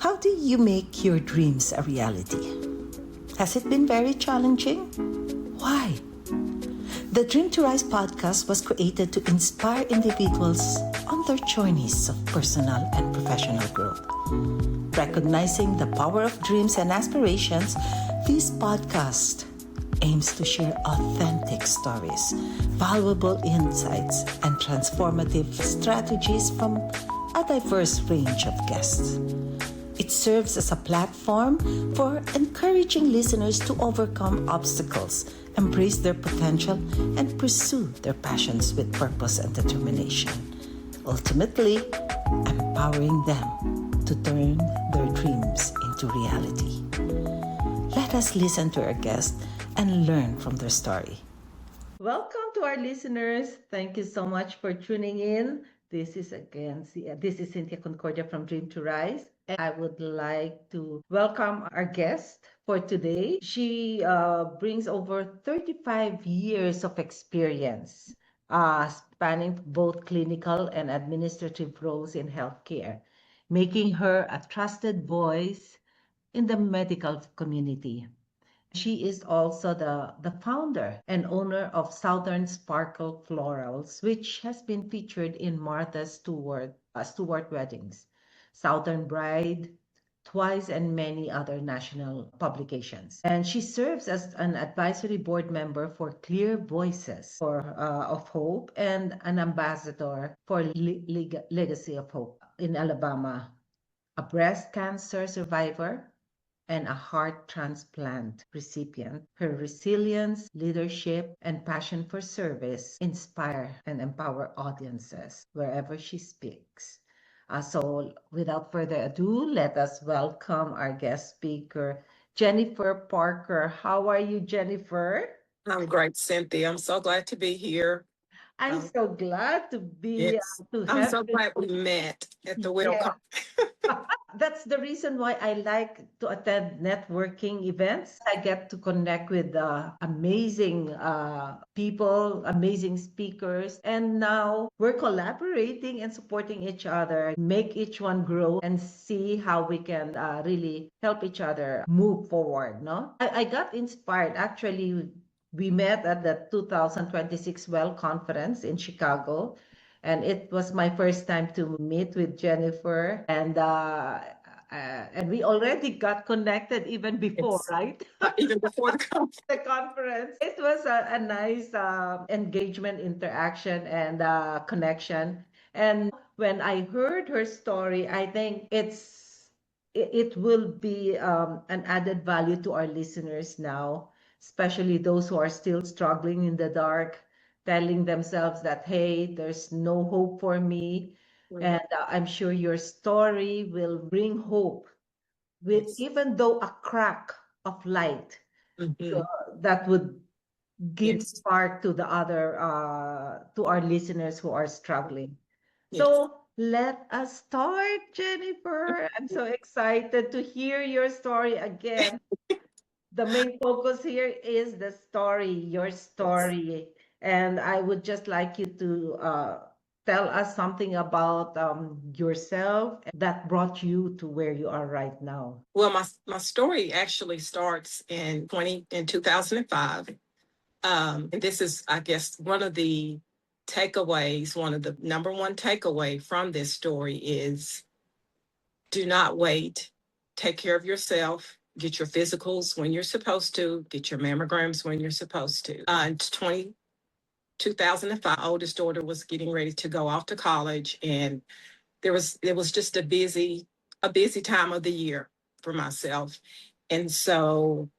How do you make your dreams a reality? Has it been very challenging? Why? The Dream to Rise podcast was created to inspire individuals on their journeys of personal and professional growth. Recognizing the power of dreams and aspirations, this podcast aims to share authentic stories, valuable insights, and transformative strategies from a diverse range of guests. It serves as a platform for encouraging listeners to overcome obstacles, embrace their potential, and pursue their passions with purpose and determination. Ultimately, empowering them to turn their dreams into reality. Let us listen to our guests and learn from their story. Welcome to our listeners. Thank you so much for tuning in. This is Cynthia Concordia from Dream to Rise. And I would like to welcome our guest for today. She brings over 35 years of experience, spanning both clinical and administrative roles in healthcare, making her a trusted voice in the medical community. She is also the founder and owner of Southern Sparkle Florals, which has been featured in Martha Stewart weddings, Southern Bride, Twice, and many other national publications. And she serves as an advisory board member for Clear Voices of Hope and an ambassador for Legacy of Hope in Alabama, a breast cancer survivor and a heart transplant recipient. Her resilience, leadership, and passion for service inspire and empower audiences wherever she speaks. So, without further ado, let us welcome our guest speaker, Jennifer Parker. How are you, Jennifer? I'm great, Cynthia. I'm so glad to be here. I'm Um, so glad to be yes, to I'm have so you. glad we met at the Will Yeah. Conference. That's the reason why I like to attend networking events. I get to connect with amazing people, amazing speakers, and now we're collaborating and supporting each other, make each one grow, and see how we can really help each other move forward. No, I got inspired actually. We met at the 2026 Well Conference in Chicago, and it was my first time to meet with Jennifer, and we already got connected even before, It's right? even before the conference. The conference. It was a nice engagement, interaction, and connection. And when I heard her story, I think it will be an added value to our listeners now, especially those who are still struggling in the dark, telling themselves that, hey, there's no hope for me. And I'm sure your story will bring hope, with Yes. even though a crack of light, so Mhm. that would give Yes. spark to the other to our listeners who are struggling. Yes. So let us start, Jennifer. I'm so excited to hear your story again. The main focus here is the story, your Yes. story. And I would just like you to tell us something about yourself that brought you to where you are right now. Well, my story actually starts in 2005. And this is, I guess, one of the takeaways, one of the number one takeaway from this story is do not wait. Take care of yourself. Get your physicals when you're supposed to. Get your mammograms when you're supposed to. In 2005, oldest daughter was getting ready to go off to college, and it was just a busy time of the year for myself. And so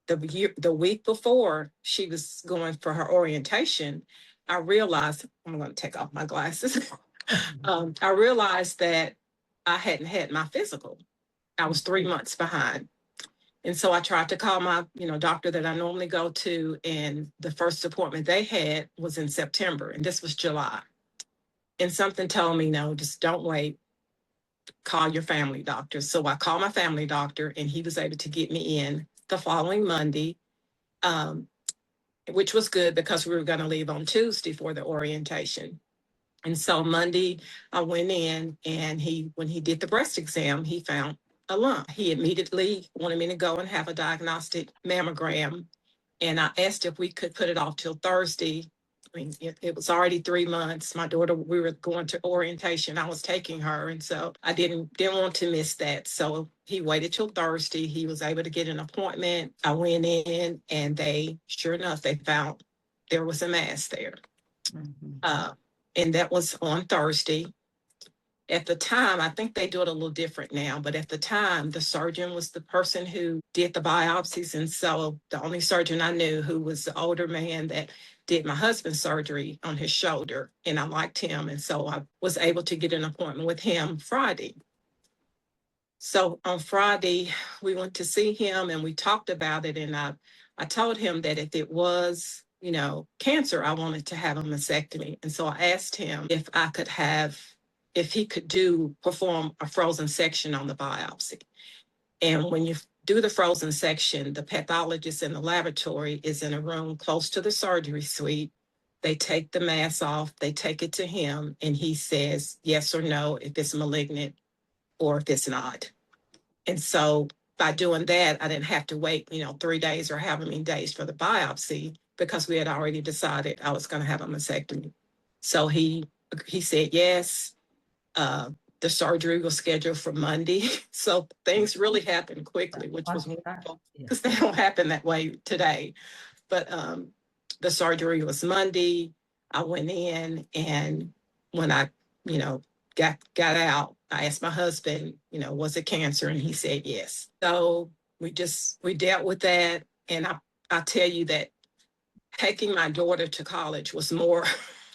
the week before she was going for her orientation, I realized I'm going to take off my glasses. I realized that I hadn't had my physical. I was 3 months behind. And so I tried to call my, doctor that I normally go to, and the first appointment they had was in September, and this was July. And something told me, no, just don't wait. Call your family doctor. So I called my family doctor, and he was able to get me in the following Monday, um, which was good because we were going to leave on Tuesday for the orientation. And so Monday, I went in, and when he did the breast exam, he found a lump. He immediately wanted me to go and have a diagnostic mammogram. And I asked if we could put it off till Thursday. I mean, it was already 3 months. My daughter, we were going to orientation. I was taking her. And so I didn't want to miss that. So he waited till Thursday. He was able to get an appointment. I went in, and sure enough, they found there was a mass there. Mm-hmm. And that was on Thursday. At the time, I think they do it a little different now, but at the time, the surgeon was the person who did the biopsies. And so the only surgeon I knew, who was the older man that did my husband's surgery on his shoulder, and I liked him. And so I was able to get an appointment with him Friday. So on Friday, we went to see him, and we talked about it. And I told him that if it was, cancer, I wanted to have a mastectomy. And so I asked him if he could perform a frozen section on the biopsy. And when you do the frozen section, the pathologist in the laboratory is in a room close to the surgery suite. They take the mass off, they take it to him, and he says yes or no if it's malignant or if it's not. And so by doing that, I didn't have to wait, 3 days or however many days for the biopsy, because we had already decided I was going to have a mastectomy. So he said yes. The surgery was scheduled for Monday. So things really happened quickly, which was wonderful, because they don't happen that way today. But the surgery was Monday. I went in, and when I, got out, I asked my husband, was it cancer? And he said yes. So we dealt with that. And I tell you that taking my daughter to college was more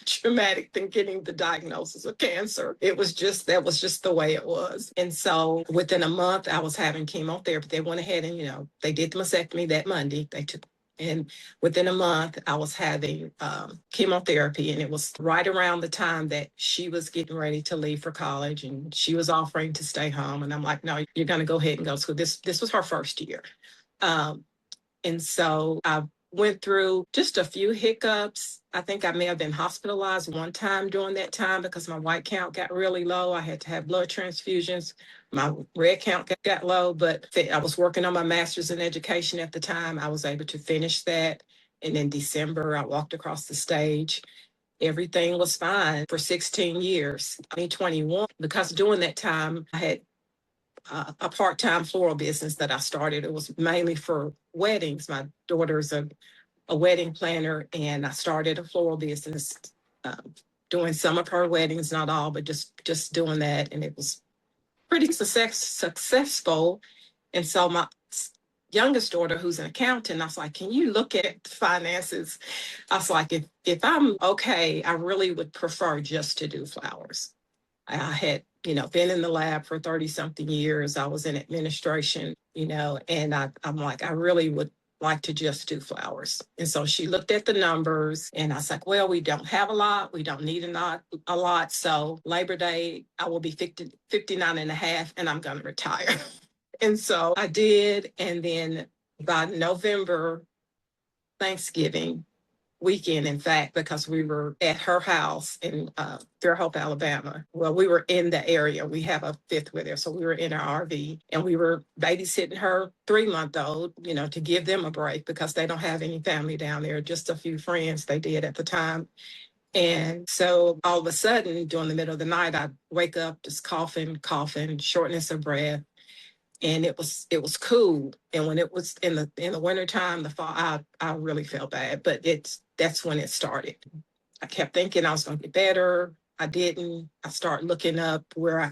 traumatic than getting the diagnosis of cancer. That was just the way it was. And so within a month, I was having chemotherapy. They went ahead and, they did the mastectomy that Monday. And within a month, I was having chemotherapy. And it was right around the time that she was getting ready to leave for college, and she was offering to stay home. And I'm like, no, you're going to go ahead and go to school. This was her first year. And so I went through just a few hiccups. I think I may have been hospitalized one time during that time because my white count got really low. I had to have blood transfusions. My red count got low, but I was working on my master's in education at the time. I was able to finish that. And in December, I walked across the stage. Everything was fine for 16 years. 2021, because during that time, I had a part-time floral business that I started. It was mainly for weddings. My daughter's a wedding planner, and I started a floral business, doing some of her weddings, not all, but just doing that. And it was pretty successful. And so my youngest daughter, who's an accountant, I was like, can you look at the finances? I was like, if I'm okay, I really would prefer just to do flowers. I had, been in the lab for 30 something years. I was in administration, and I'm like, I really would like to just do flowers. And so she looked at the numbers, and I was like, well, we don't have a lot. We don't need a lot. So Labor Day, I will be 59 and a half, and I'm going to retire. And so I did. And then by November, Thanksgiving weekend, in fact, because we were at her house in Fairhope, Alabama. Well, we were in the area. We have a fifth with her. So we were in our RV, and we were babysitting her 3-month-old, to give them a break because they don't have any family down there, just a few friends they did at the time. And so all of a sudden, during the middle of the night, I wake up just coughing, shortness of breath. And it was cool. And when it was in the wintertime, the fall, I really felt bad. But that's when it started. I kept thinking I was going to get better. I didn't. I started looking up where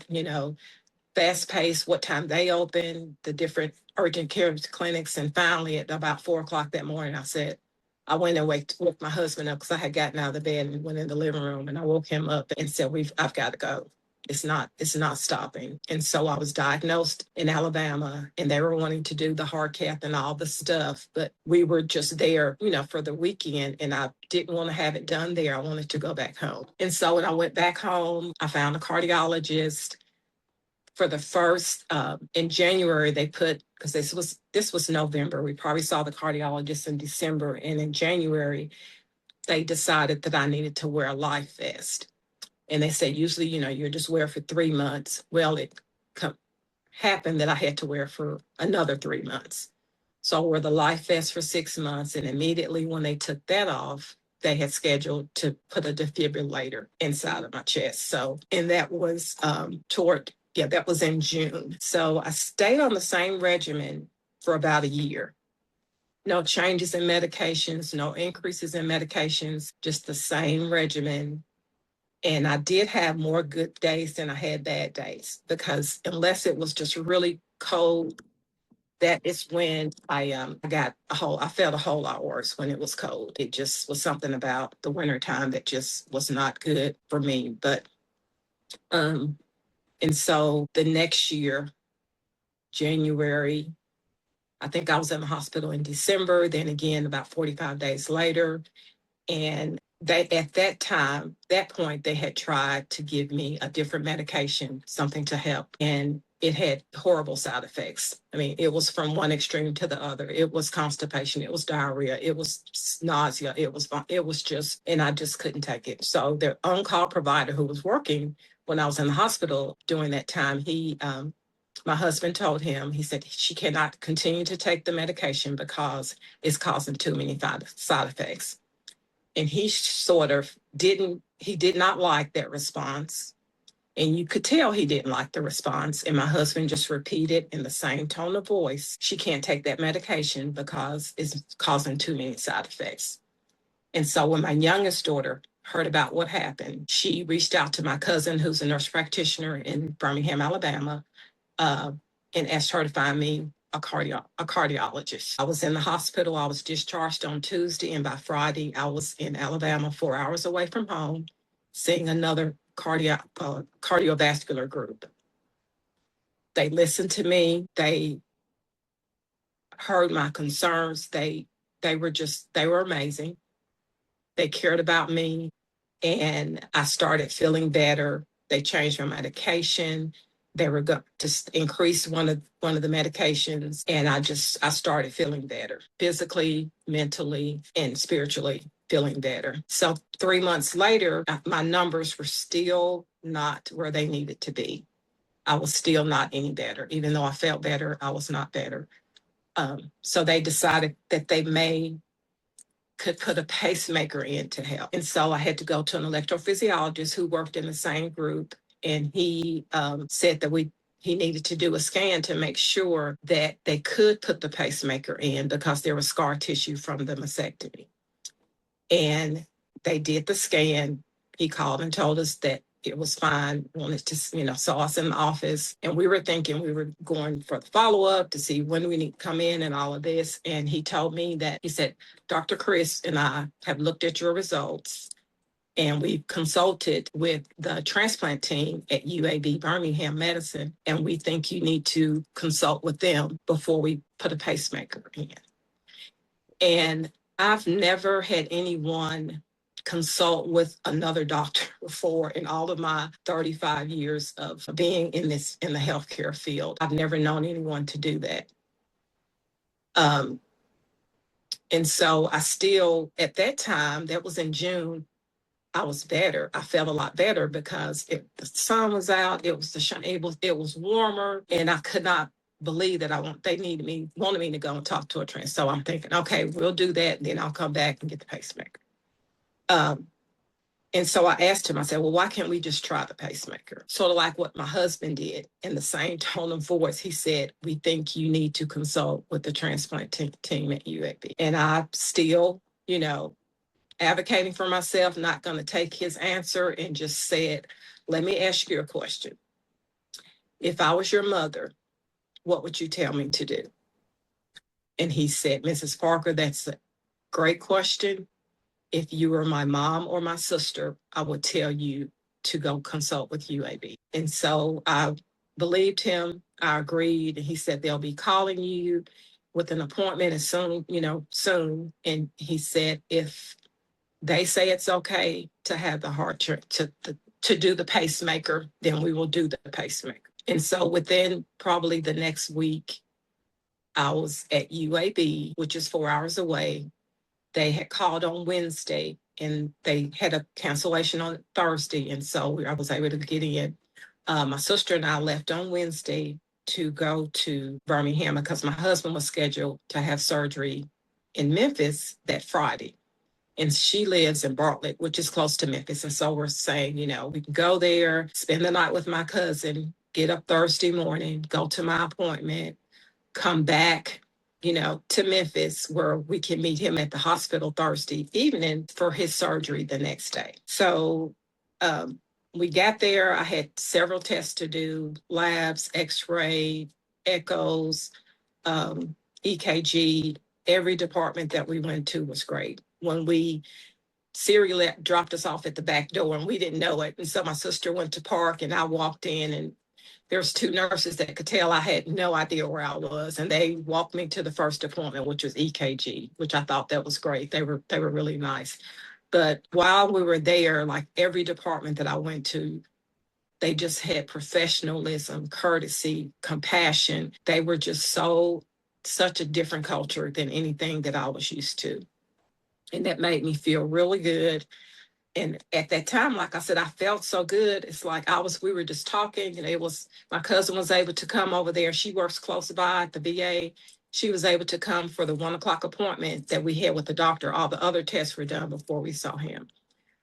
fast paced, what time they open, the different urgent care clinics. And finally, at about 4 o'clock that morning, I went and woke my husband up, because I had gotten out of the bed and went in the living room, and I woke him up and said, I've got to go. It's not stopping. And so I was diagnosed in Alabama, and they were wanting to do the hard cath and all the stuff, but we were just there, for the weekend, and I didn't want to have it done there. I wanted to go back home. And so when I went back home, I found a cardiologist. For the first, in January, they put, because this was November, we probably saw the cardiologist in December, and in January, they decided that I needed to wear a life vest. And they said, usually, you just wear for 3 months. Well, it happened that I had to wear for another 3 months. So I wore the life vest for 6 months. And immediately when they took that off, they had scheduled to put a defibrillator inside of my chest. So, and that was that was in June. So I stayed on the same regimen for about a year. No changes in medications, no increases in medications, just the same regimen. And I did have more good days than I had bad days, because unless it was just really cold, that is when I felt a whole lot worse when it was cold. It just was something about the wintertime that just was not good for me. But and so the next year, January, I think I was in the hospital in December, then again about 45 days later. And they, at that point, they had tried to give me a different medication, something to help. And it had horrible side effects. I mean, it was from one extreme to the other. It was constipation, it was diarrhea, it was nausea, it was just, and I just couldn't take it. So the on-call provider who was working when I was in the hospital during that time, my husband told him, he said, she cannot continue to take the medication because it's causing too many side effects. And he did not like that response. And you could tell he didn't like the response. And my husband just repeated in the same tone of voice, she can't take that medication because it's causing too many side effects. And so when my youngest daughter heard about what happened, she reached out to my cousin, who's a nurse practitioner in Birmingham, Alabama, and asked her to find me a cardiologist. I was in the hospital. I was discharged on Tuesday, and by Friday, I was in Alabama, 4 hours away from home, seeing another cardiovascular group. They listened to me. They heard my concerns. They were amazing. They cared about me, and I started feeling better. They changed my medication. They were going to increase one of the medications, and I started feeling better, physically, mentally, and spiritually feeling better. So 3 months later, my numbers were still not where they needed to be. I was still not any better. Even though I felt better, I was not better. So they decided that they could put a pacemaker in to help. And so I had to go to an electrophysiologist who worked in the same group. And he said that he needed to do a scan to make sure that they could put the pacemaker in because there was scar tissue from the mastectomy. And they did the scan. He called and told us that it was fine, wanted to, saw us in the office. And we were thinking we were going for the follow-up to see when we need to come in and all of this. And he told me that, he said, Dr. Chris and I have looked at your results, and we consulted with the transplant team at UAB Birmingham Medicine, and we think you need to consult with them before we put a pacemaker in. And I've never had anyone consult with another doctor before in all of my 35 years of being in the healthcare field. I've never known anyone to do that. And so I still, at that time, that was in June, I was better. I felt a lot better because the sun was out. It was warmer, and I could not believe that they wanted me to go and talk to a trans. So I'm thinking, okay, we'll do that, and then I'll come back and get the pacemaker. And so I asked him, I said, well, why can't we just try the pacemaker? Sort of like what my husband did. In the same tone of voice, he said, we think you need to consult with the transplant team at UAB. And I still, advocating for myself, not going to take his answer, and just said, let me ask you a question. If I was your mother, what would you tell me to do? And he said, Mrs. Parker, that's a great question. If you were my mom or my sister, I would tell you to go consult with UAB. And so I believed him. I agreed. And he said, they'll be calling you with an appointment as soon. And he said, if they say it's okay to have the heart to do the pacemaker, then we will do the pacemaker. And so within probably the next week, I was at UAB, which is 4 hours away. They had called on Wednesday and they had a cancellation on Thursday. And so I was able to get in. My sister and I left on Wednesday to go to Birmingham because my husband was scheduled to have surgery in Memphis that Friday. And she lives in Bartlett, which is close to Memphis. And so we're saying, we can go there, spend the night with my cousin, get up Thursday morning, go to my appointment, come back, to Memphis where we can meet him at the hospital Thursday evening for his surgery the next day. So we got there. I had several tests to do, labs, x-ray, echoes, EKG. Every department that we went to was great. When Siri dropped us off at the back door and we didn't know it. And so my sister went to park and I walked in, and there's two nurses that could tell I had no idea where I was. And they walked me to the first appointment, which was EKG, which I thought that was great. They were really nice. But while we were there, like every department that I went to, they just had professionalism, courtesy, compassion. They were just such a different culture than anything that I was used to. And that made me feel really good. And at that time, like I said, I felt so good. It's like we were just talking, and my cousin was able to come over there. She works close by at the VA. She was able to come for the 1:00 appointment that we had with the doctor. All the other tests were done before we saw him.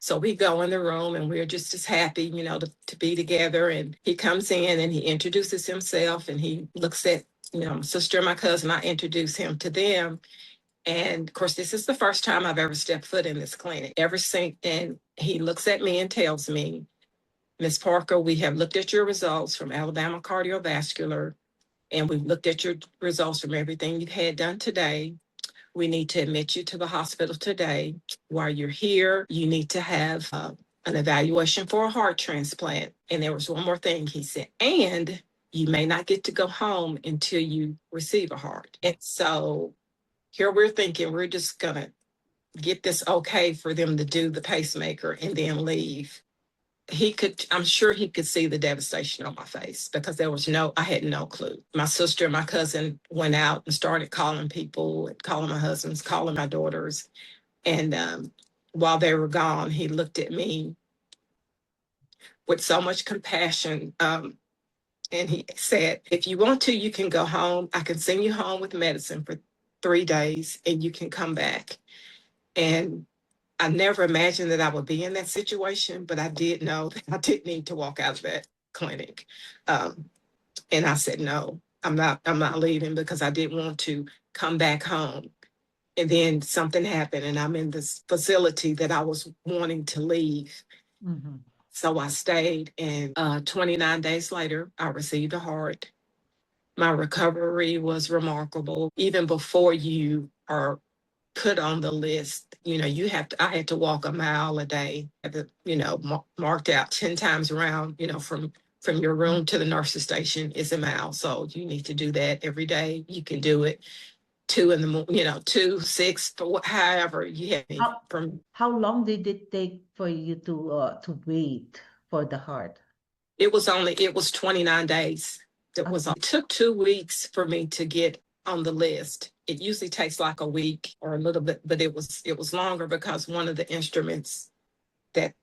So we go in the room and we're just as happy, to be together. And he comes in and he introduces himself and he looks at, my sister and my cousin. I introduce him to them. And of course, this is the first time I've ever stepped foot in this clinic. And he looks at me and tells me, Ms. Parker, we have looked at your results from Alabama Cardiovascular, and we've looked at your results from everything you've had done today. We need to admit you to the hospital today. While you're here, you need to have an evaluation for a heart transplant. And there was one more thing he said, and you may not get to go home until you receive a heart. And so here we're thinking we're just going to get this okay for them to do the pacemaker and then leave. I'm sure he could see the devastation on my face because I had no clue. My sister and my cousin went out and started calling people, and calling my husbands, calling my daughters. And while they were gone, he looked at me with so much compassion. And he said, if you want to, you can go home. I can send you home with medicine for 3 days and you can come back. And I never imagined that I would be in that situation, but I did know that I didn't need to walk out of that clinic. And I said, no, I'm not leaving because I didn't want to come back home. And then something happened and I'm in this facility that I was wanting to leave. Mm-hmm. So I stayed, and 29 days later, I received a heart. My recovery was remarkable. Even before you are put on the list, I had to walk a mile a day. I had to, marked out 10 times around, from your room to the nurse's station is a mile. So you need to do that every day. You can do it 2 in the morning, 2, 6, however you have from. How long did it take for you to wait for the heart? It was 29 days. It took 2 weeks for me to get on the list. It usually takes like a week or a little bit, but it was longer because one of the instruments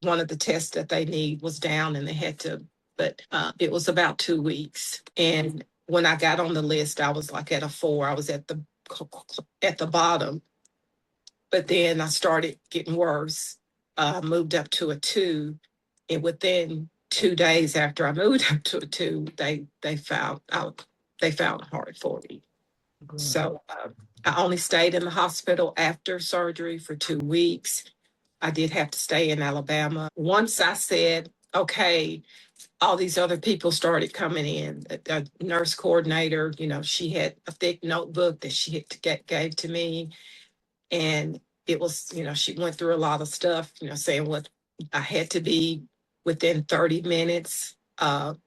one of the tests that they need was down and they had to, but it was about 2 weeks. And when I got on the list, I was like at a 4. I was at the bottom, but then I started getting worse. Moved up to a 2, and within 2 days after I moved up to a 2, they found a heart for me. Good. So I only stayed in the hospital after surgery for 2 weeks. I did have to stay in Alabama. Once I said, okay, all these other people started coming in. A nurse coordinator, she had a thick notebook that she gave to me. And it was, she went through a lot of stuff, saying what I had to be within 30 minutes of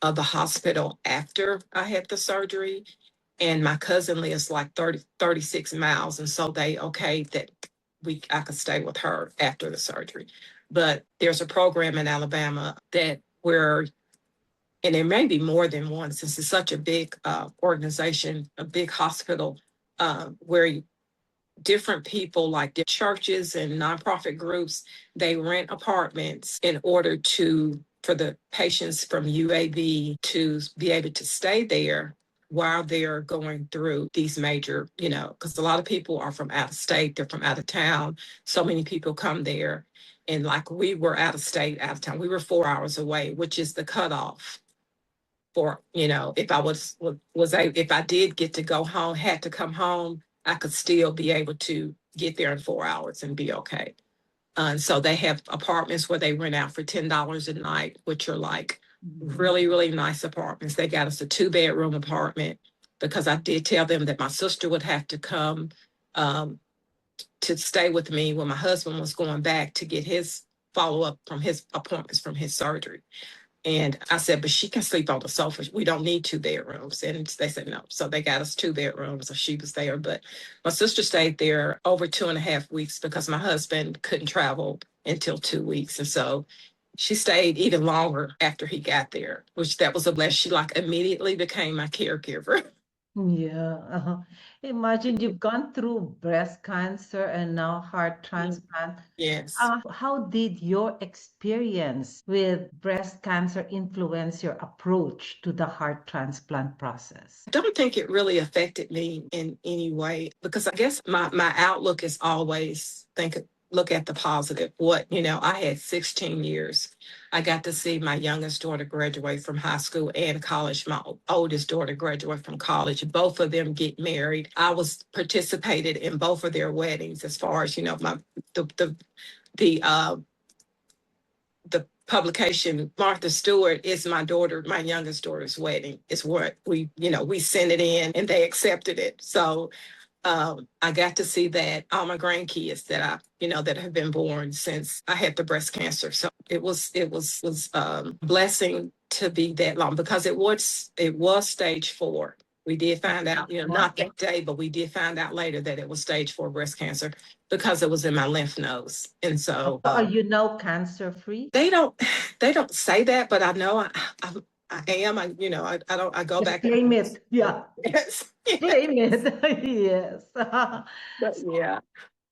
the hospital after I had the surgery. And my cousin lives like 36 miles. And so they okayed that I could stay with her after the surgery. But there's a program in Alabama and there may be more than one, since it's such a big organization, a big hospital, where different people, like the churches and nonprofit groups, they rent apartments in order for the patients from UAB to be able to stay there while they're going through these major, because a lot of people are from out of state, they're from out of town. So many people come there. And like we were out of state, out of town, we were 4 hours away, which is the cutoff for, if I if I did get to go home, had to come home, I could still be able to get there in 4 hours and be okay. And so they have apartments where they rent out for $10 a night, which are like really, really nice apartments. They got us a 2-bedroom apartment because I did tell them that my sister would have to come to stay with me when my husband was going back to get his follow-up from his appointments from his surgery. And I said, but she can sleep on the sofa. We don't need 2 bedrooms. And they said no. So they got us 2 bedrooms. So she was there. But my sister stayed there over 2.5 weeks because my husband couldn't travel until 2 weeks. And so she stayed even longer after he got there, which that was a blessing. She like immediately became my caregiver. Yeah. Imagine you've gone through breast cancer and now heart transplant. Yes. How did your experience with breast cancer influence your approach to the heart transplant process? I don't think it really affected me in any way because I guess my outlook is always look at the positive. I had 16 years. I got to see my youngest daughter graduate from high school and college. My oldest daughter graduate from college. Both of them get married. I was participated in both of their weddings as far as, the publication Martha Stewart is my youngest daughter's wedding. Is what we sent it in and they accepted it. So I got to see that all my grandkids that have been born since I had the breast cancer. So it was blessing to be that long because it was stage 4. We did find out, not that day, but we did find out later that it was stage 4 breast cancer because it was in my lymph nodes. And so are you now cancer free? They don't say that, but I know I am. I go back. Claim it. Yeah. Yes. Claim it. Yes. But yeah.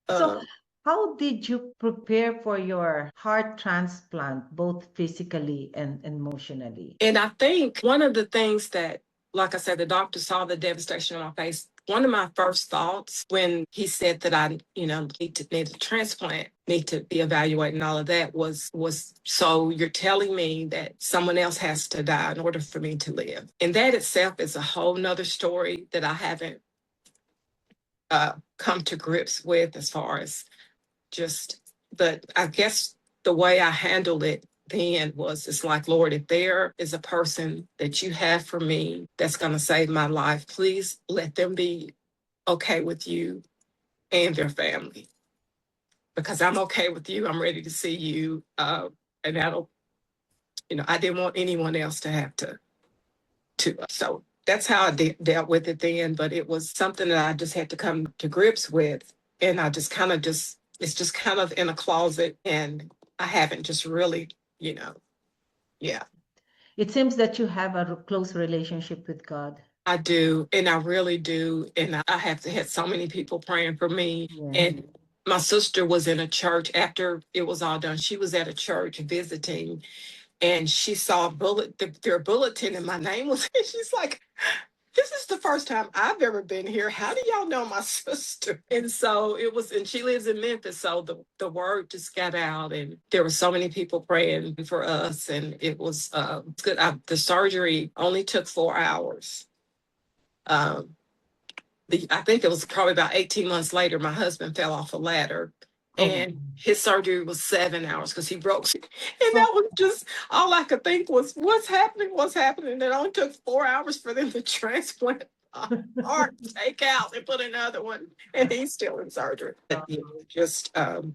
So how did you prepare for your heart transplant, both physically and emotionally? And I think one of the things that, like I said, the doctor saw the devastation on my face. One of my first thoughts when he said that I, need a transplant, need to be evaluated and all of that was, so you're telling me that someone else has to die in order for me to live. And that itself is a whole nother story that I haven't come to grips with as far as but I guess the way I handled it then was it's like, Lord, if there is a person that you have for me that's going to save my life, please let them be okay with you and their family. Because I'm okay with you. I'm ready to see you. And I didn't want anyone else to have to. So that's how I dealt with it then. But it was something that I just had to come to grips with. And I just kind of it's just kind of in a closet. And I haven't just really, yeah. It seems that you have a close relationship with God. I do, and I really do. And I have had so many people praying for me. Yeah. And my sister was in a church after it was all done. She was at a church visiting, and she saw their bulletin, and my name was, and she's like, this is the first time I've ever been here. How do y'all know my sister? And so and she lives in Memphis. So the word just got out and there were so many people praying for us. And it was good. The surgery only took 4 hours. I think it was probably about 18 months later, my husband fell off a ladder. And his surgery was 7 hours because he broke. And that was just all I could think was, what's happening? And it only took 4 hours for them to transplant heart, take out and put another one. And he's still in surgery. But,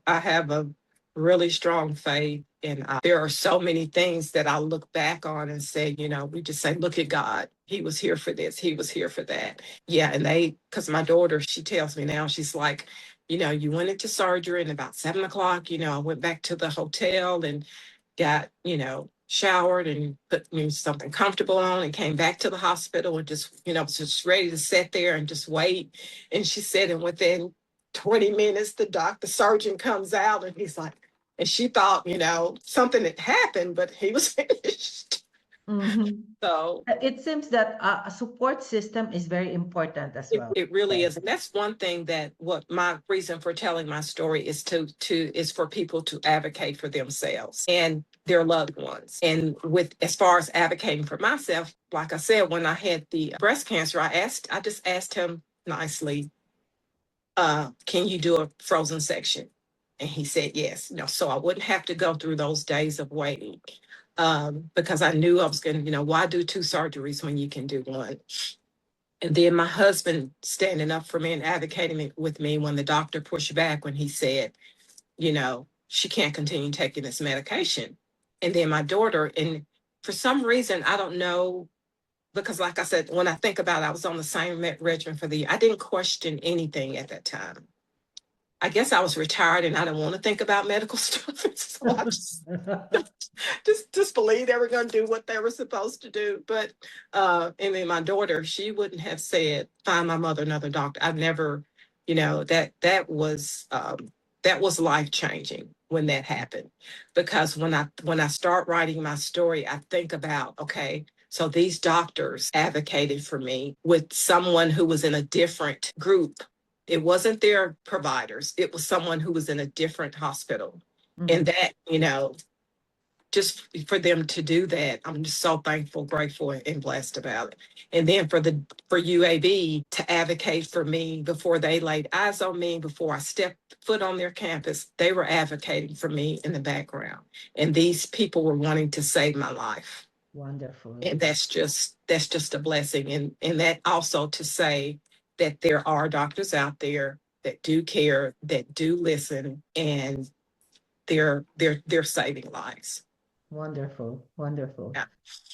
I have a really strong faith. And there are so many things that I look back on and say, we just say, look at God. He was here for this. He was here for that. Yeah. And because my daughter, she tells me now, she's like, you went into surgery and about 7 o'clock, I went back to the hotel and got, showered and put something comfortable on and came back to the hospital and just, was just ready to sit there and just wait. And she said, and within 20 minutes, the surgeon comes out and he's like, and she thought, something had happened, but he was finished. So It seems that a support system is very important as well. it really is. And that's one thing that what my reason for telling my story is is for people to advocate for themselves and their loved ones. And with as far as advocating for myself, like I said, when I had the breast cancer, I just asked him nicely, can you do a frozen section? And he said yes. So I wouldn't have to go through those days of waiting. Because I knew I was going to, why do 2 surgeries when you can do 1? And then my husband standing up for me and advocating with me when the doctor pushed back when he said, she can't continue taking this medication. And then my daughter, and for some reason, I don't know, because like I said, when I think about it, I was on the same regimen for the year. I didn't question anything at that time. I guess I was retired and I didn't want to think about medical stuff. So I just believed they were going to do what they were supposed to do. But and then my daughter, she wouldn't have said, find my mother another doctor. I've never, that was life changing when that happened. Because when I start writing my story, I think about, okay, so these doctors advocated for me with someone who was in a different group. It wasn't their providers. It was someone who was in a different hospital. And that, just for them to do that, I'm just so thankful, grateful, and blessed about it. And then for UAB to advocate for me before they laid eyes on me, before I stepped foot on their campus, they were advocating for me in the background. And these people were wanting to save my life. Wonderful. And that's just a blessing. And that also to say that there are doctors out there that do care, that do listen, and they're saving lives. Wonderful. Yeah.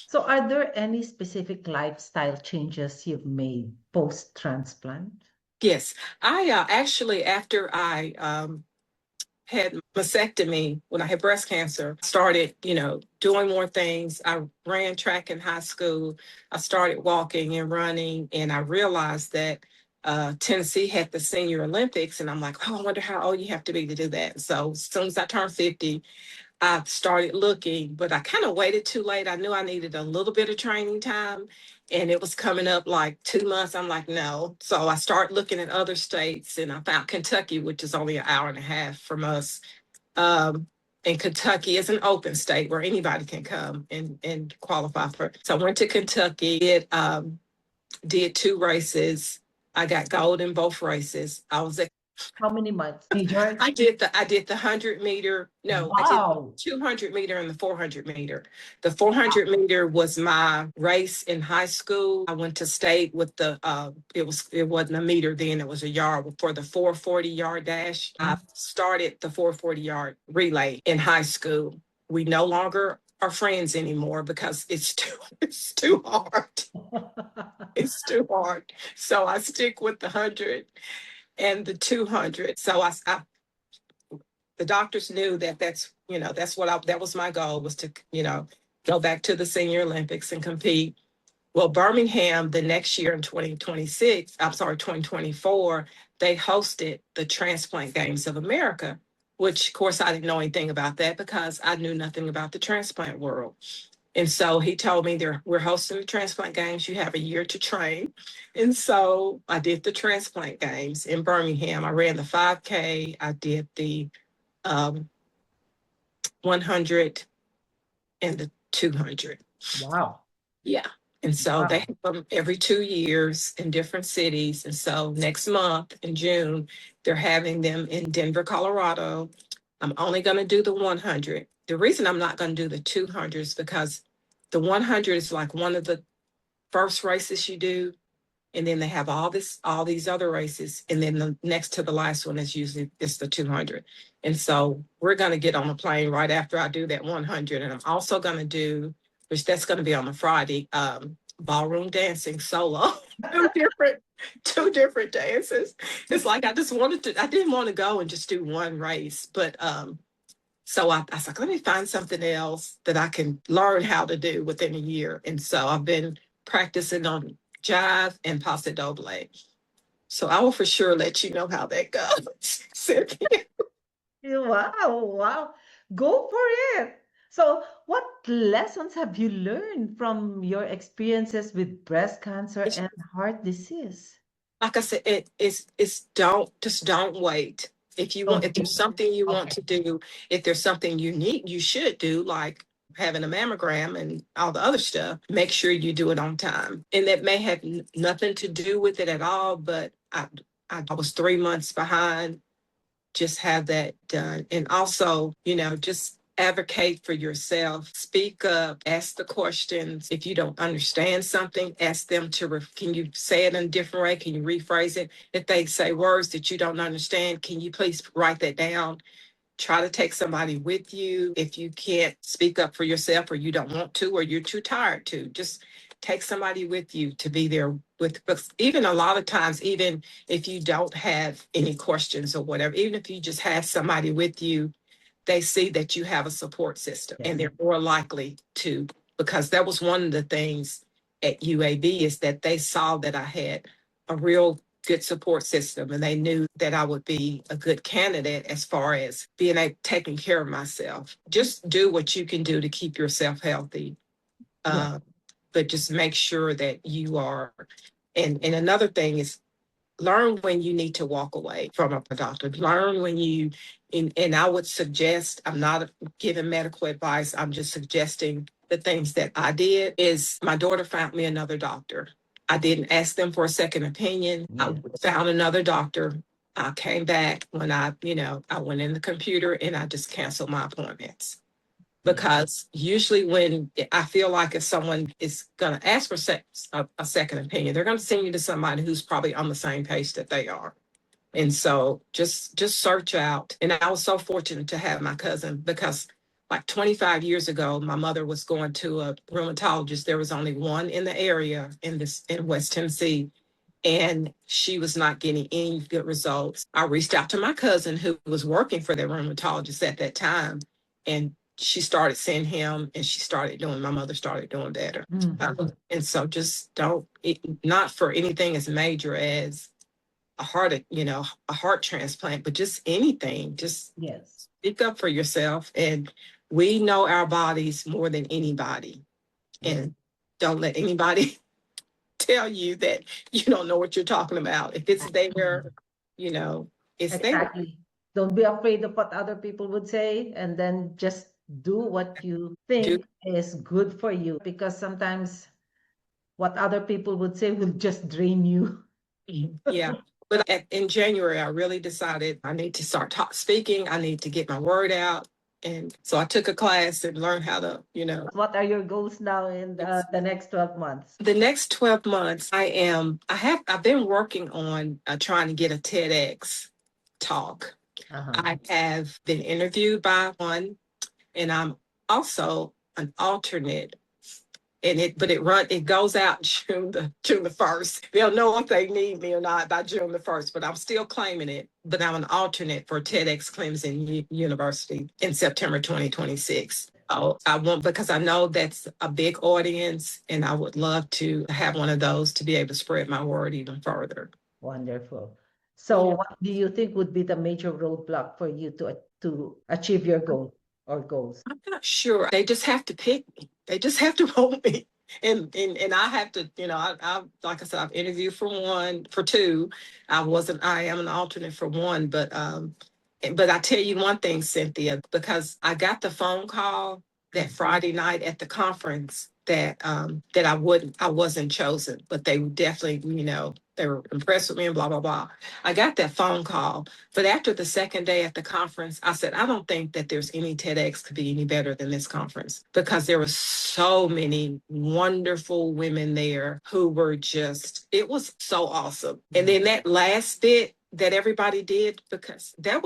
So are there any specific lifestyle changes you've made post-transplant? Yes. I actually, after I had mastectomy, when I had breast cancer, started, doing more things. I ran track in high school. I started walking and running, and I realized that Tennessee had the Senior Olympics, and I'm like, oh, I wonder how old you have to be to do that. So as soon as I turned 50, I started looking, but I kind of waited too late. I knew I needed a little bit of training time, and it was coming up like 2 months. I'm like, no. So I started looking at other states, and I found Kentucky, which is only an hour and a half from us. And Kentucky is an open state where anybody can come and qualify for. So I went to Kentucky, did 2 races. I got gold in both races. I was at How many months, Major? I did the 100-meter. No, Wow. I did 200-meter and the 400-meter. The 400-meter was my race in high school. I went to state with the it wasn't a meter then, it was a yard. For the 440-yard dash, I started the 440-yard relay in high school. We no longer are friends anymore because it's too hard. It's too hard. So I stick with the 100 and the 200. So the doctors knew that that was my goal, was to, go back to the Senior Olympics and compete. Well, Birmingham, the next year in 2024, they hosted the Transplant Games of America, which of course I didn't know anything about that because I knew nothing about the transplant world. And so he told me we're hosting the Transplant Games. You have a year to train. And so I did the Transplant Games in Birmingham. I ran the 5K. I did the 100 and the 200. Wow. Yeah. And so they have them every 2 years in different cities. And so next month in June, they're having them in Denver, Colorado. I'm only going to do the 100. The reason I'm not going to do the 200 is because the 100 is like one of the first races you do. And then they have all these other races. And then the next to the last one is usually it's the 200. And so we're going to get on a plane right after I do that 100. And I'm also going to do, which that's going to be on the Friday, ballroom dancing solo. two different dances. It's like I didn't want to go and just do one race, but so I was like, let me find something else that I can learn how to do within a year. And so I've been practicing on jive and paso doble. So I will for sure let you know how that goes, Cynthia. Wow, wow. Go for it. So, what lessons have you learned from your experiences with breast cancer It's, and heart disease? like I said, it's don't wait. If there's something you want Okay. to do, if there's something you should do, like having a mammogram and all the other stuff, make sure you do it on time. And that may have nothing to do with it at all, but I was 3 months behind. Just have that done. And also, just advocate for yourself. Speak up, ask the questions. If you don't understand something, ask them can you say it in a different way? Can you rephrase it? If they say words that you don't understand, can you please write that down? Try to take somebody with you. If you can't speak up for yourself, or you don't want to, or you're too tired to, just take somebody with you to be there with. But even a lot of times, even if you don't have any questions or whatever, even if you just have somebody with you, they see that you have a support system, and they're more likely to, because that was one of the things at UAB, is that they saw that I had a real good support system, and they knew that I would be a good candidate as far as being taking care of myself. Just do what you can do to keep yourself healthy. Yeah. But just make sure that you are. And another thing is, learn when you need to walk away from a doctor. Learn when and I would suggest, I'm not giving medical advice, I'm just suggesting the things that I did. Is my daughter found me another doctor. I didn't ask them for a second opinion. Yeah. I found another doctor. I came back when I went in the computer and I just canceled my appointments. Because usually when I feel like if someone is going to ask for a second opinion, they're going to send you to somebody who's probably on the same page that they are. And so just search out. And I was so fortunate to have my cousin, because like 25 years ago, my mother was going to a rheumatologist. There was only one in the area in West Tennessee, and she was not getting any good results. I reached out to my cousin, who was working for the rheumatologist at that time, and she started seeing him, and my mother started doing better. And so just not for anything as major as a heart transplant, but just anything, just Yes. speak up for yourself. And we know our bodies more than anybody. And don't let anybody tell you that you don't know what you're talking about. If it's there, you know, it's there. Exactly. Don't be afraid of what other people would say, and then just do what you Do think is good for you, because sometimes what other people would say will just drain you. yeah. But in January, I really decided I need to start speaking. I need to get my word out. And so I took a class and learned how to, What are your goals now in the next 12 months? the next 12 months, I've been working on trying to get a TEDx talk. I have been interviewed by one, and I'm also an alternate. And it goes out June the 1st. They'll know if they need me or not by June the 1st, but I'm still claiming it. But I'm an alternate for TEDx Clemson University in September 2026. Oh, I want, because I know that's a big audience, and I would love to have one of those to be able to spread my word even further. Wonderful. So, Yeah. what do you think would be the major roadblock for you to achieve your goal or goals? I'm not sure. They just have to pick me. They just have to vote me. And I have to, I like I said, I've interviewed for two. I am an alternate for one, but I tell you one thing, Cynthia, because I got the phone call that Friday night at the conference that I wasn't chosen, but they definitely, they were impressed with me and blah blah blah. I got that phone call, but after the second day at the conference, I said, I don't think that there's any TEDx could be any better than this conference, because there were so many wonderful women there who were it was so awesome. And then that last bit that everybody did, because it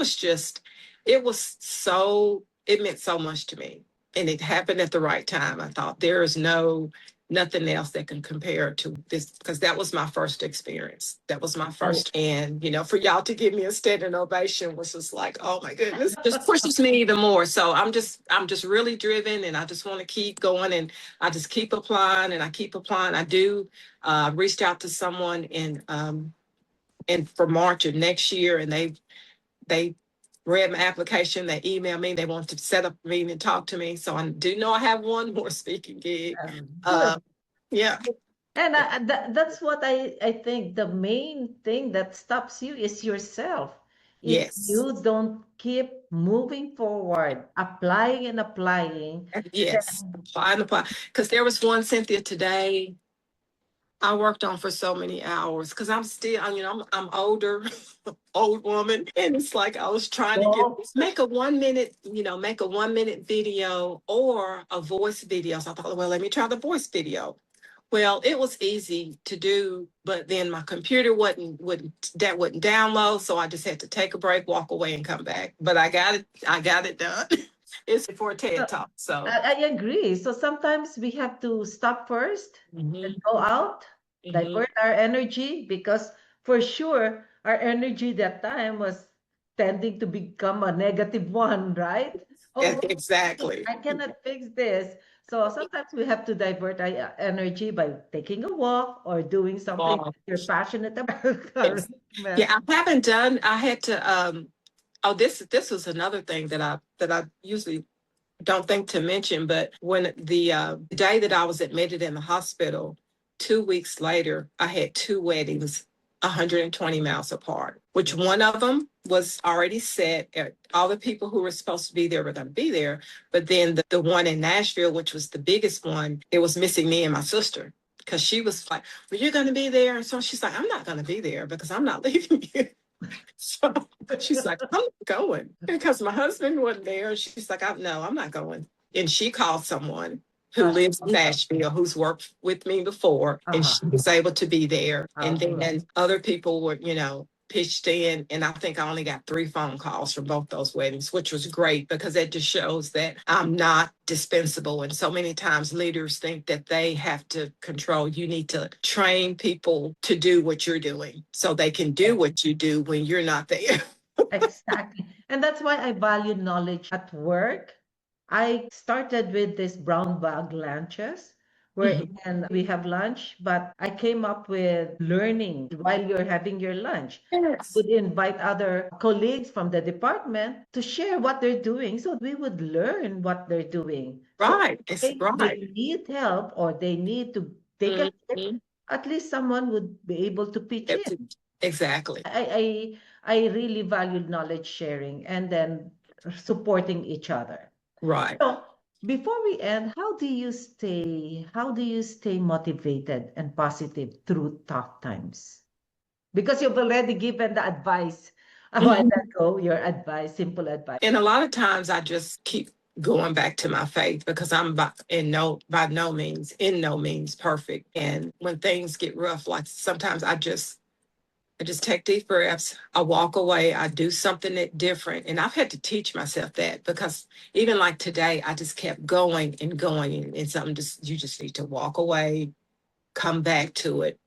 meant so much to me. And it happened at the right time. I thought there is nothing else that can compare to this, because that was my first experience. That was my first. And, for y'all to give me a standing ovation was just like, oh my goodness, just pushes me even more. So I'm just really driven, and I just want to keep going, and I just keep applying, and I keep applying. I do reached out to someone in and for March of next year, and they read my application, they emailed me, they want to set up a meeting and talk to me. So I do know I have one more speaking gig. Good. Yeah. And that's what I think the main thing that stops you is yourself. If Yes. you don't keep moving forward, applying and applying, Yes. Apply. Because there was one, Cynthia, today I worked on for so many hours because I'm still, I'm older, old woman. And it's like I was trying to make a 1 minute, make a 1 minute video or a voice video. So I thought, well, let me try the voice video. Well, it was easy to do, but then my computer wouldn't download. So I just had to take a break, walk away, and come back. But I got it done. It's for a TED Talk. So I agree. So sometimes we have to stop first and go out, divert our energy, because for sure our energy that time was tending to become a negative one, right? Oh, exactly. I cannot fix this. So sometimes we have to divert our energy by taking a walk or doing something you're passionate about. Yeah, I haven't done. I had to. Oh, this was another thing that I usually don't think to mention. But when the day that I was admitted in the hospital, 2 weeks later, I had two weddings 120 miles apart, which one of them was already set. All the people who were supposed to be there were going to be there. But then the one in Nashville, which was the biggest one, it was missing me and my sister because she was like, well, you're going to be there. And so she's like, I'm not going to be there because I'm not leaving you. So she's like, I'm going because my husband wasn't there. She's like, no, I'm not going. And she called someone who lives in Nashville, who's worked with me before, and she was able to be there. And then other people were, pitched in. And I think I only got 3 phone calls from both those weddings, which was great because it just shows that I'm not dispensable. And so many times leaders think that they have to control. You need to train people to do what you're doing so they can do what you do when you're not there. Exactly. And that's why I value knowledge at work. I started with this brown bag lunches where we have lunch, but I came up with learning while you're having your lunch. Yes. Would invite other colleagues from the department to share what they're doing so we would learn what they're doing. Right. So It's if right. they need help or they need to take a tip, at least someone would be able to pitch in. Exactly. I really valued knowledge sharing and then supporting each other. Right. So before we end, how do you stay motivated and positive through tough times? Because you've already given the advice a while ago, your advice, simple advice. And a lot of times I just keep going back to my faith because I'm by no means perfect. And when things get rough, like sometimes I just take deep breaths. I walk away. I do something that different. And I've had to teach myself that because even like today, I just kept going and going. And something you just need to walk away, come back to it.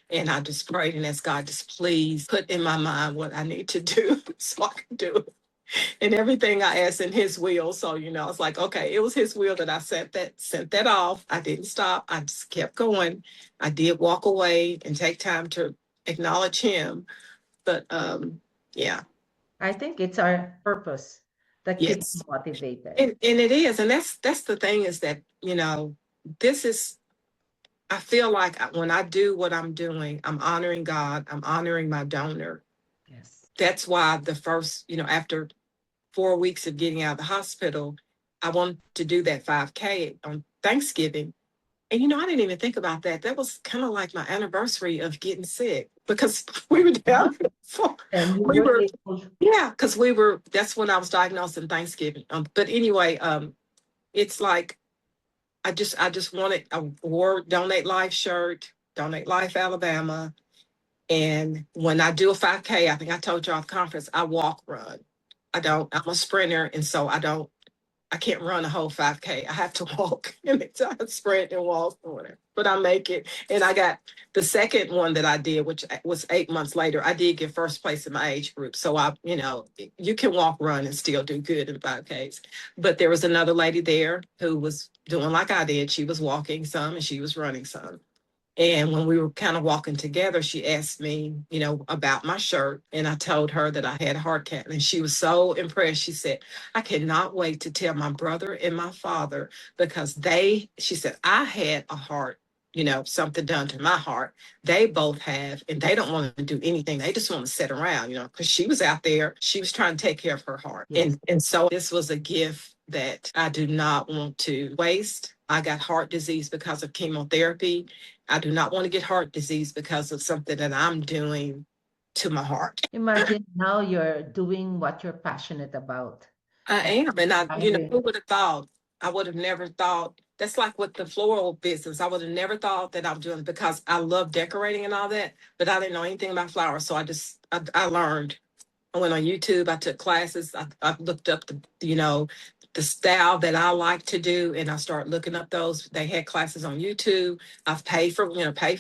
And I just prayed and asked God, just please put in my mind what I need to do so I can do it. And everything I asked in his will. So, I was like, okay, it was his will that I sent that off. I didn't stop. I just kept going. I did walk away and take time to acknowledge him. But yeah. I think it's our purpose that keeps Yes. us motivated. And it is. And that's the thing is that, this is, I feel like when I do what I'm doing, I'm honoring God, I'm honoring my donor. Yes. That's why the first, after 4 weeks of getting out of the hospital, I wanted to do that 5K on Thanksgiving. And, I didn't even think about that. That was kind of like my anniversary of getting sick because we were down. And Because that's when I was diagnosed in Thanksgiving. But anyway, it's like, I just wanted a Donate Life shirt, Donate Life Alabama. And when I do a 5K, I think I told you off conference, I walk run. I'm a sprinter. And so I can't run a whole 5K. I have to walk and I sprint and walk or whatever, but I make it. And I got the second one that I did, which was 8 months later. I did get first place in my age group. So you can walk, run and still do good in 5Ks. But there was another lady there who was doing like I did. She was walking some and she was running some. And when we were kind of walking together, she asked me, about my shirt. And I told her that I had a heart cancer. And she was so impressed. She said, I cannot wait to tell my brother and my father because she said, I had a heart, something done to my heart. They both have, and they don't want to do anything. They just want to sit around, because she was out there. She was trying to take care of her heart. Yes. And so this was a gift that I do not want to waste. I got heart disease because of chemotherapy. I do not want to get heart disease because of something that I'm doing to my heart. Imagine now you're doing what you're passionate about. I am. And who would have thought? I would have never thought. That's like with the floral business. I would have never thought that I'm doing because I love decorating and all that, but I didn't know anything about flowers. So I learned. I went on YouTube. I took classes. I looked up the style that I like to do, and I started looking up those. They had classes on YouTube. I've paid for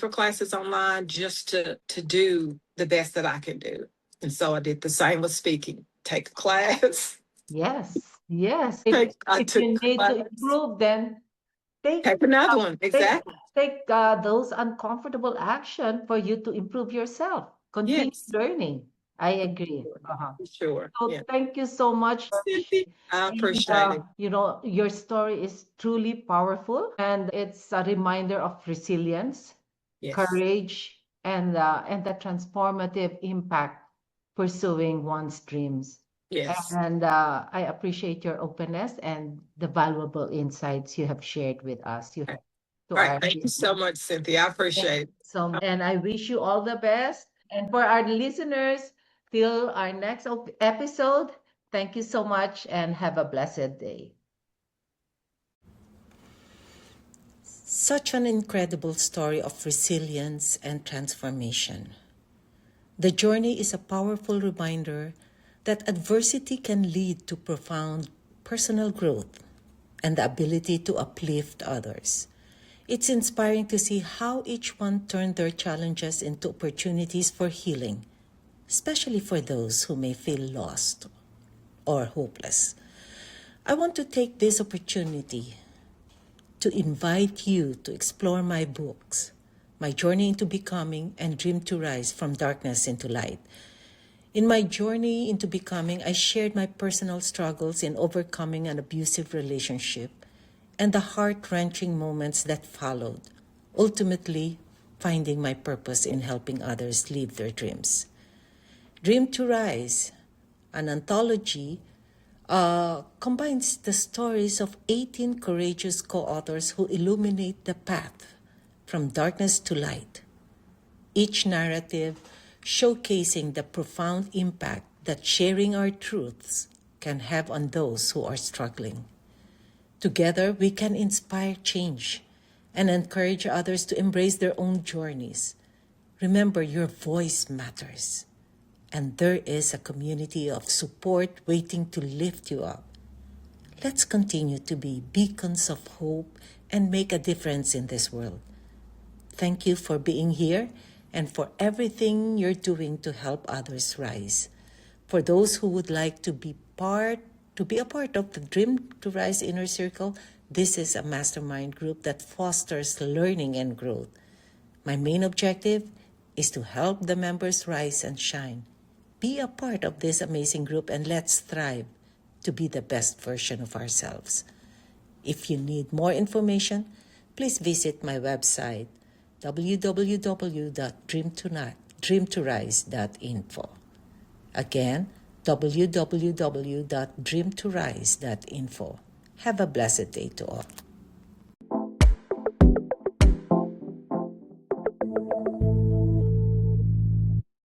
classes online just to do the best that I can do. And so I did the same with speaking. Take a class. Yes. If took you need to class. improve, then take another one. Exactly. take those uncomfortable action for you to improve yourself. Continue Yes. learning. I agree. Sure. So Yeah. thank you so much. I appreciate it. Your story is truly powerful, and it's a reminder of resilience, Yes. courage, and the transformative impact pursuing one's dreams. Yes. And I appreciate your openness and the valuable insights you have shared with us. All right. Thank you so much, Cynthia. I appreciate it. And I wish you all the best. And for our listeners, till our next episode, thank you so much and have a blessed day. Such an incredible story of resilience and transformation. The journey is a powerful reminder that adversity can lead to profound personal growth and the ability to uplift others. It's inspiring to see how each one turned their challenges into opportunities for healing, especially for those who may feel lost or hopeless. I want to take this opportunity to invite you to explore my books, My Journey into Becoming and Dream to Rise from Darkness into Light. In my journey into becoming, I shared my personal struggles in overcoming an abusive relationship and the heart-wrenching moments that followed, ultimately finding my purpose in helping others live their dreams. Dream to Rise, an anthology, combines the stories of 18 courageous co-authors who illuminate the path from darkness to light. Each narrative showcasing the profound impact that sharing our truths can have on those who are struggling. Together, we can inspire change and encourage others to embrace their own journeys. Remember, your voice matters, and there is a community of support waiting to lift you up. Let's continue to be beacons of hope and make a difference in this world. Thank you for being here and for everything you're doing to help others rise. For those who would like to be a part of the Dream to Rise Inner Circle, this is a mastermind group that fosters learning and growth. My main objective is to help the members rise and shine. Be a part of this amazing group and let's strive to be the best version of ourselves. If you need more information, please visit my website, www.dreamtorise.info. Again, www.dreamtorise.info. Have a blessed day to all.